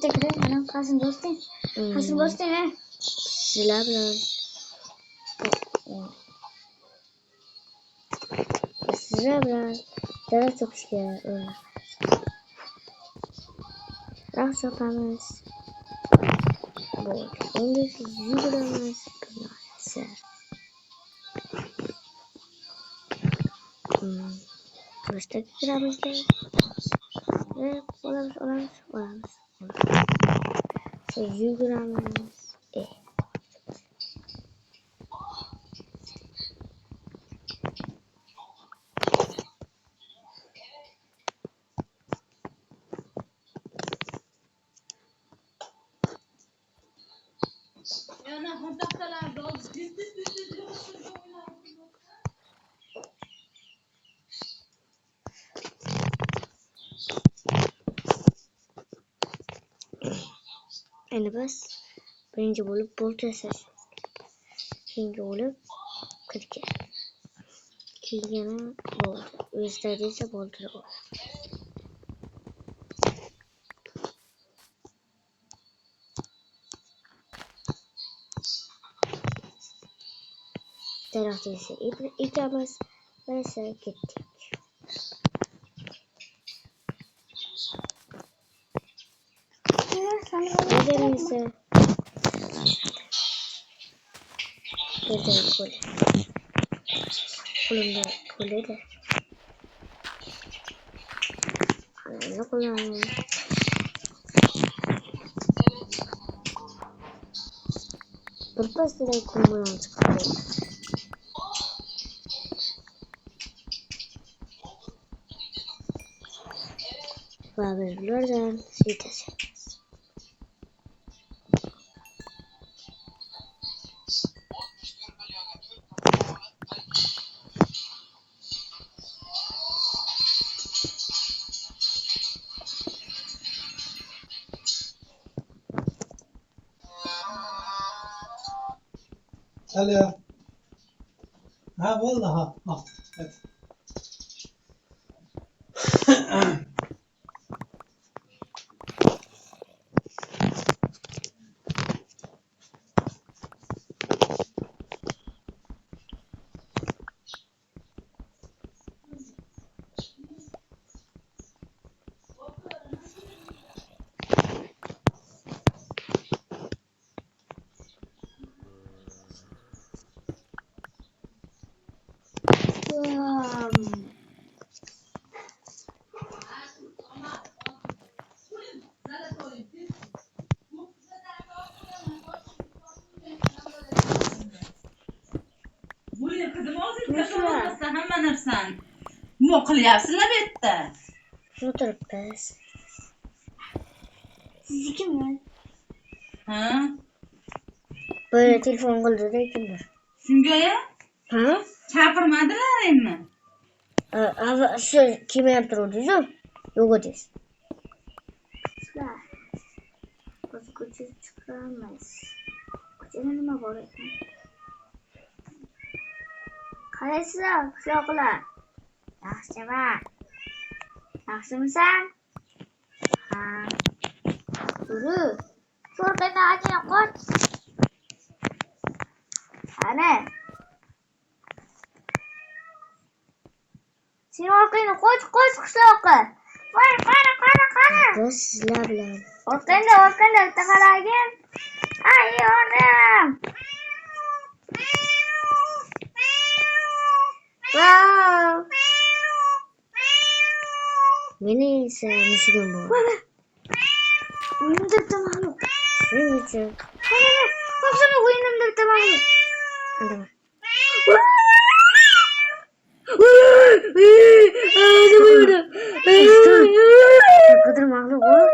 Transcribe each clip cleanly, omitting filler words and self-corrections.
tekrar ana kalsın dostum. Kalsın dostum ha. Sizler biraz. Sizler biraz. Dara çok şey öyle. Rahat yapamaz. Bu. İngiliz yürüyemez. Neyse. Baştaki sıramızda. Ve olamaz. Şey yürüyemez. Endi biz birinchi bo'lib bolt yasash. Keyingi bo'lib kirgan. Keyingini bo'ldi. O'zida esa boltira bor. Tarafta esa ikamiz va esa ketdik. Dedim ise güzel kule. Kulumda kule de. Ne kullanıyorum? Burpasıdan kullanıyorum çıkarıyorum. Babellerden sitesi. Alo. Ha vallahi ha. Evet. Hamma narsani nima qilyapsizlar bu yerda? O'tiribmiz. Siz kimlar? Ha? Böyle telefon qildi-da kimdir? Shunga-ya? Ha? Chaqirmadilaringmi? Shu kim ham turuvdi-ku? Yo'q edingiz. Sizlar. Biz ko'chib chiqamiz. Ko'chada nima bor ekan? Qaraysizlar, qishloqlar. Yaxshiman. Yaxshimisan? Ha. Yuri. Sho'rqayni achina qoch. Qani. Sen orqangni qoch qishloqqa. Voy, qani. Biz sizlar bilan. Orqangda taqalagin. Ay, yordam. Wow. Meni esa mushugim bor. O'yinimda bitta maxluq. Shuning uchun O'xshama o'yinimda bitta maxluq. indama. Qadr maxluq bor.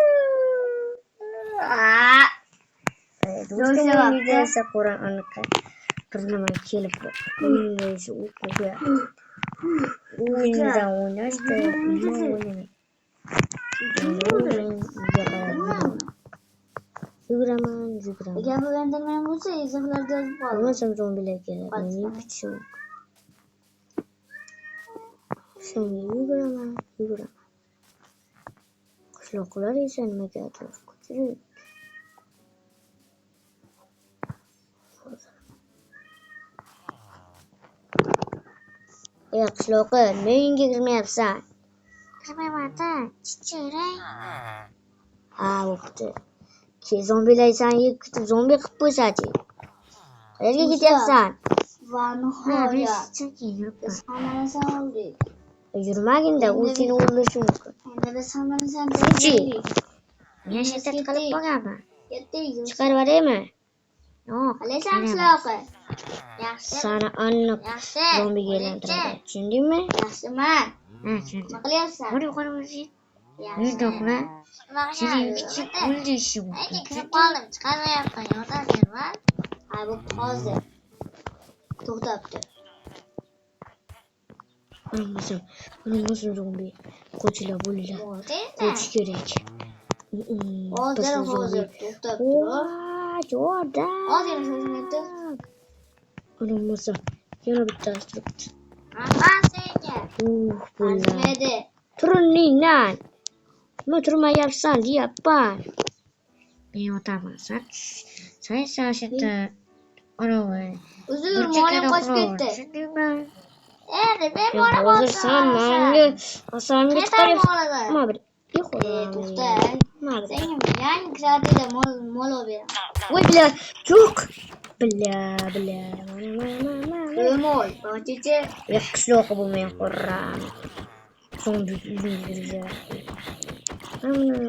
Do'stlarim esa Qur'on aniqa. Qizlarim kelib o'ynaydi, u qo'ya. O'yindan o'ynashdi, nima o'ynaydi? Yuguraman. Agar o'yindirmagan bo'lsa, izohlarda yozib qol. Bo'lmasam zombilar keladi. Mening kuchim yo'q. Sen yuguraman. Qishloqlar esa nimaga atrof ko'cha. Qishloqqa nima uyingga kirmayapsan? Kirmayapti. Chichiray. Ha, bo'pti. Zombilaysan, kutib zombi qilib qo'ysachi. Qayerga ketyapsan? Va nihoyat. Sekin yuribman. Biz hamma narsani oldik. Yurmaginda, u seni o'ldirishi mumkin. Endi biz hamma narsani Tinchi. oldik. Men shiddat qilib qolganman. Ketdik. Chiqarib yuboraymi? Yo'q. Qalaysan qishloqi? Yaxshi. Sani aniq Yaxshi. zombiga aylantiradi. Tushundingmi? Yaxshiman. Ha, tushundim. Nima qilyapsan? Qara. Yaxshi. Yurdoqma. Nima Seni qilyapsan? kichik o'ldirishi mumkin. Kirib qoldim. Chiqarmayapman. Yordam berma. Ha, bu hozir. To'xtabdi. O'zim zombi. Qo'chila bo'linglar. Bo'ldi. Qo'chish kerak. Hozir to'xtabdi. Yordam. Hozir xizmatda. Bo'lmasa yana bittasi turibdi. Aha, senga. Bo'ldi. Nima Turinglar. Nima turmayapsan deyapman. Men yotaman. Sen sashita oravi. Uzr, molim qochib ketdi. Tushundingmi? Endi men Hozir molim sen menga asamga chiqaryapsan. chiqaryapsan. Nima bir To'xta. Nima bir. Senga yangi kreditda mol beraman. Voy bля, yo'q. Bля. Mol, bochichi. Qishloqqa bo'lmay qo'rram. Zombi uyingizga.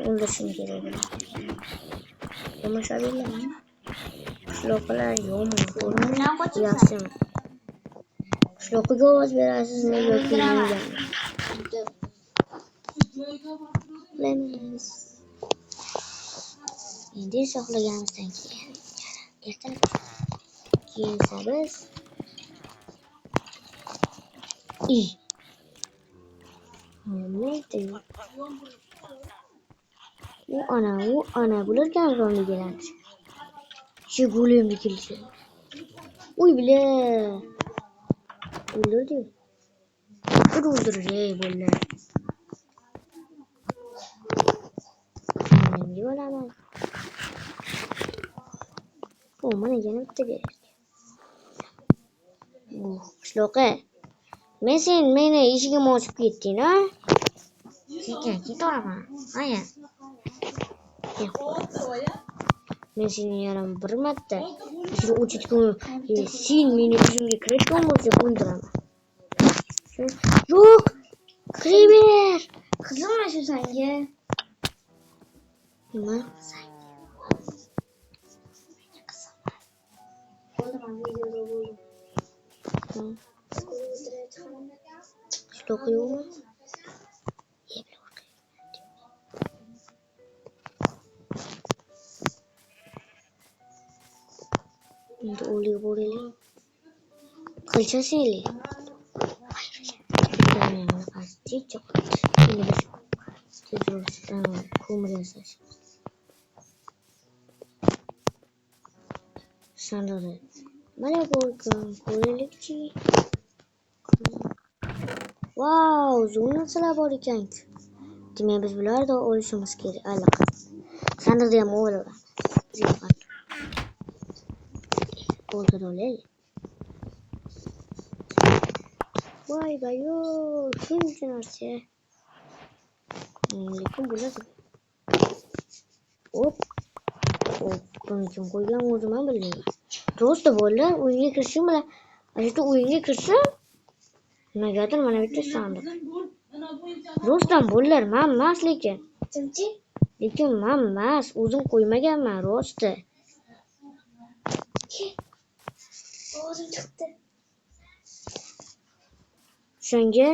O'ldirishim kerak. Tomoshabinlar. Qishloqlar yomon. Bilan qochasan. Yaxshi. Qishloqqa ovoz berasizmi yoki menga? Bilamiz. Endi sog'laganimizdan keyin ertalab kiyinsa biz u ana bularkan zombigalar. Shu bo'limga kelishdi. Uy bile. O'ldirdi. O'ldirdi bo'llar. Menga bo'laman. Mana yana bitta kerak. Qishloqqa. Sen meni eshigimni ochib ketding-a? Sekin ketaman. Aya. Men seni yana bir marta seni o'chitgan, sen meni o'zimga kiritgan bo'lsa o'ldiraman. Yo'q. Kriber. Qizimmi shu senga? Nima? Bo'ldim, videoda bo'ldim. Qishloq yo'qmi? Endi o'lik bo'laylik. Qilchasaylik. Endi biz ko'mir yasash. Sandiqda. Mana qo'yaylikchi. Wow, zonalar bor ekan-ku. Demak biz bularni olishimiz kerak allaqachon. Sandiqda ham o'raman. Qo'lga olaylik. Voy bayo, shuncha narsa. Lekin bo'ladi. Hop. Buni kim qo'ygan o'zim ham bilmayman. Ro'sta bo'llar, o'yinga kirishim bilan, shu o'yinga kirsam, nimagadir mana bitta sandiq. Ro'stam bo'llar, men emas lekin. Tinchi? Lekin men emas, o'zim qo'ymaganman ro'sta. O'zim chiqdi. Shunga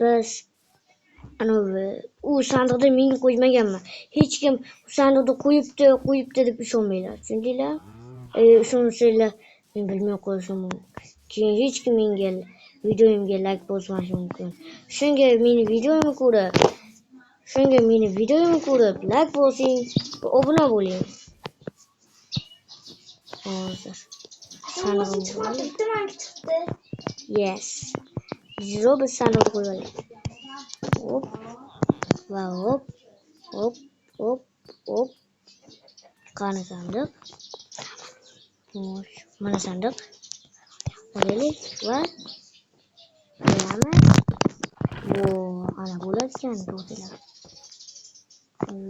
biz u sandiqda men qo'ymaganman. Hech kim sandiqda qo'yibdi deb ishonmaylar. Tushundinglar? Ishonsanglar men bilmay qo'yishim mumkin. Keyin hech kim menga videomga like bosmashi mumkin. Shunga meni videomni ko'rib like bosing va obuna bo'ling. Hozir sandiqni Chiqdi, men chiqdi. Yes. Zero bir sandiqni qo'yib olaylik. Hop. Va hop. Hop. Qani sandiq. Xo'sh, mana sandiq. Olaylik va qo'yamiz. Ana bo'ladi ekan do'stlar.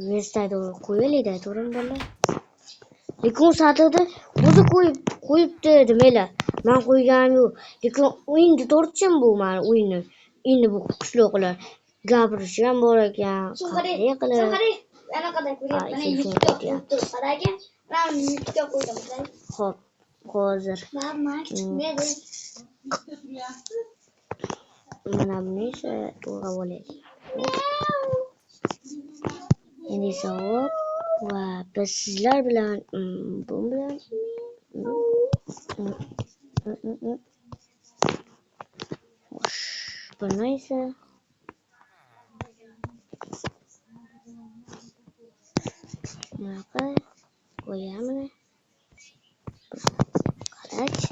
Verstayda qo'yaylik-da, to'g'rimi bolalar? Lekin u sandiqda o'zi qo'yibdi demaylar. Men qo'yganim yo'q. Lekin o'yinni tortishim bu mani o'yinni. Endi bu qishloqlar gapirishi ham bor ekan. Qanday qilib? Anaqada ko'ryapman. YouTube'ga qo'ydim. Qaragi. Men YouTube'ga qo'ydim. Xo'p, hozir mana buni esa to'g'rilab olaylik. Endi esa hop va biz sizlar bilan bu bilan buni esa bunaqa qo'yamiz. Qarach.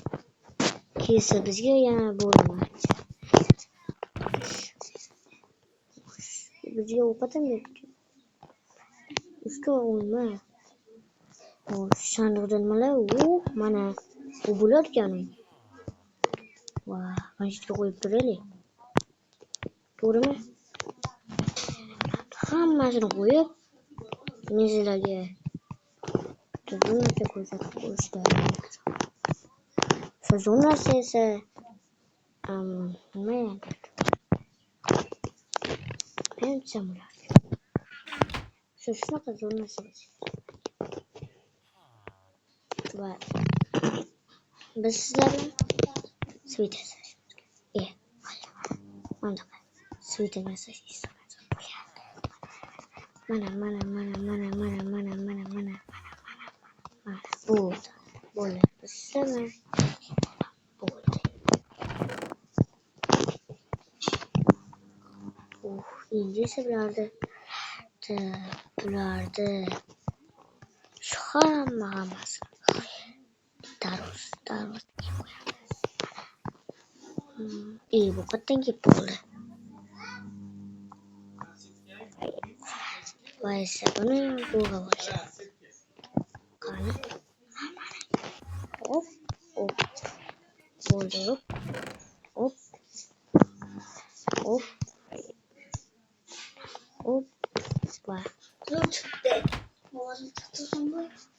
Kelsa bizga yana bo'lmaydi. Bizga ovqat ham berdi. Ushka o'yma. Sandiqda nimalar? Mana bu bo'lar ekan. Va mana shu yerga qo'yib turaylik. To'g'rimi? Hammasini qo'yib men sizlarga bu narsa ko'rsatib qo'yishlar. Sezon narsa esa nima endi? Pensiya bo'ladi. Shunaqa zo'r narsa. Va biz sizlar bilan svit yasashimiz kerak. Mana svit yasashimiz kerak. Mana. Bo'ldi. Sizlar bo'ldi. Endi esa bularni shu hammasi tarvuz qo'yamiz. Bu qatdan kelib bo'ldi. Va esa buni to'g'rilab olamiz. Qani? Hop. Bo'ldi. Hop.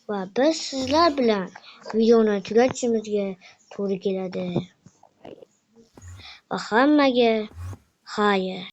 Va biz sizlar bilan videoni tugatishimizga to'g'ri keladi. Va hammaga xayr.